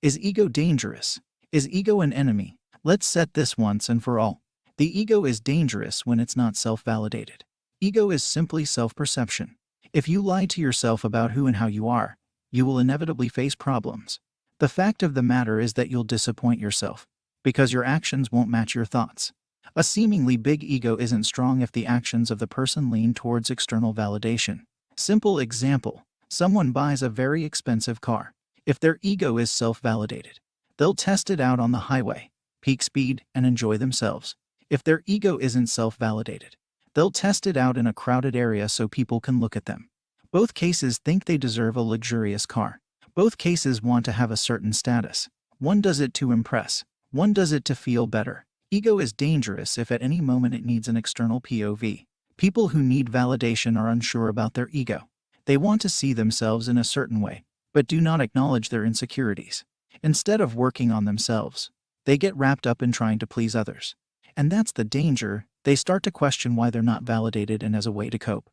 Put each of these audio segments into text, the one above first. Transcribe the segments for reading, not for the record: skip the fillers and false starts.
Is ego dangerous? Is ego an enemy? Let's set this once and for all. The ego is dangerous when it's not self-validated. Ego is simply self-perception. If you lie to yourself about who and how you are, you will inevitably face problems. The fact of the matter is that you'll disappoint yourself, because your actions won't match your thoughts. A seemingly big ego isn't strong if the actions of the person lean towards external validation. Simple example: someone buys a very expensive car. If their ego is self-validated, they'll test it out on the highway, peak speed, and enjoy themselves. If their ego isn't self-validated, they'll test it out in a crowded area so people can look at them. Both cases think they deserve a luxurious car. Both cases want to have a certain status. One does it to impress. One does it to feel better. Ego is dangerous if at any moment it needs an external POV. People who need validation are unsure about their ego. They want to see themselves in a certain way, but do not acknowledge their insecurities. Instead of working on themselves, they get wrapped up in trying to please others. And that's the danger. They start to question why they're not validated, and as a way to cope,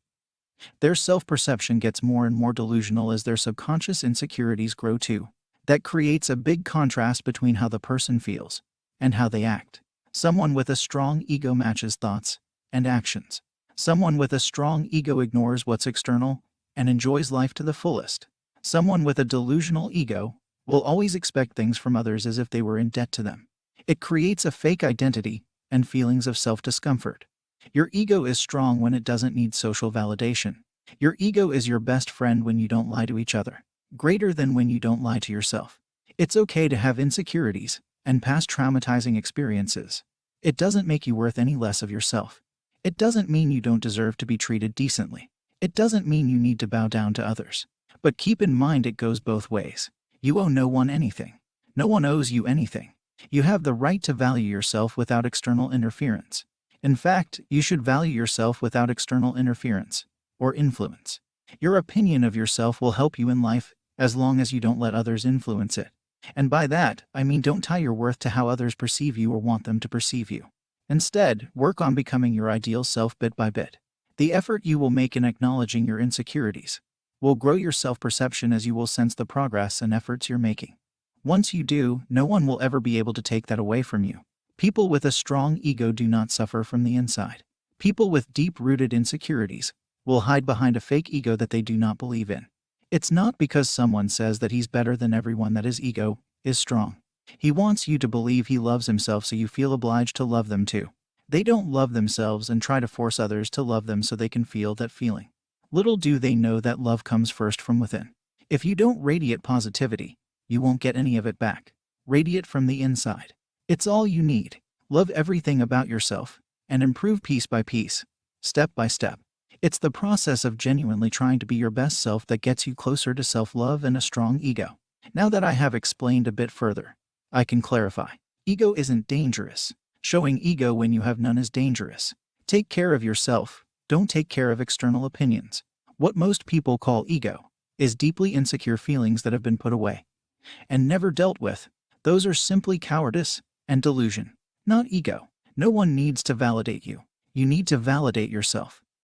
their self-perception gets more and more delusional as their subconscious insecurities grow too. That creates a big contrast between how the person feels and how they act. Someone with a strong ego matches thoughts and actions. Someone with a strong ego ignores what's external and enjoys life to the fullest. Someone with a delusional ego will always expect things from others as if they were in debt to them. It creates a fake identity and feelings of self-discomfort. Your ego is strong when it doesn't need social validation. Your ego is your best friend when you don't lie to each other, greater than when you don't lie to yourself. It's okay to have insecurities and past traumatizing experiences. It doesn't make you worth any less of yourself. It doesn't mean you don't deserve to be treated decently. It doesn't mean you need to bow down to others. But keep in mind, it goes both ways. You owe no one anything. No one owes you anything. You have the right to value yourself without external interference. In fact, you should value yourself without external interference or influence. Your opinion of yourself will help you in life as long as you don't let others influence it. And by that, I mean don't tie your worth to how others perceive you or want them to perceive you. Instead, work on becoming your ideal self bit by bit. The effort you will make in acknowledging your insecurities will grow your self-perception, as you will sense the progress and efforts you're making. Once you do, no one will ever be able to take that away from you. People with a strong ego do not suffer from the inside. People with deep-rooted insecurities will hide behind a fake ego that they do not believe in. It's not because someone says that he's better than everyone that his ego is strong. He wants you to believe he loves himself, so you feel obliged to love them too. They don't love themselves and try to force others to love them so they can feel that feeling. Little do they know that love comes first from within. If you don't radiate positivity, you won't get any of it back. Radiate from the inside. It's all you need. Love everything about yourself and improve piece by piece, step by step. It's the process of genuinely trying to be your best self that gets you closer to self-love and a strong ego. Now that I have explained a bit further, I can clarify. Ego isn't dangerous. Showing ego when you have none is dangerous. Take care of yourself. Don't take care of external opinions. What most people call ego is deeply insecure feelings that have been put away and never dealt with. Those are simply cowardice and delusion, not ego. No one needs to validate you. You need to validate yourself.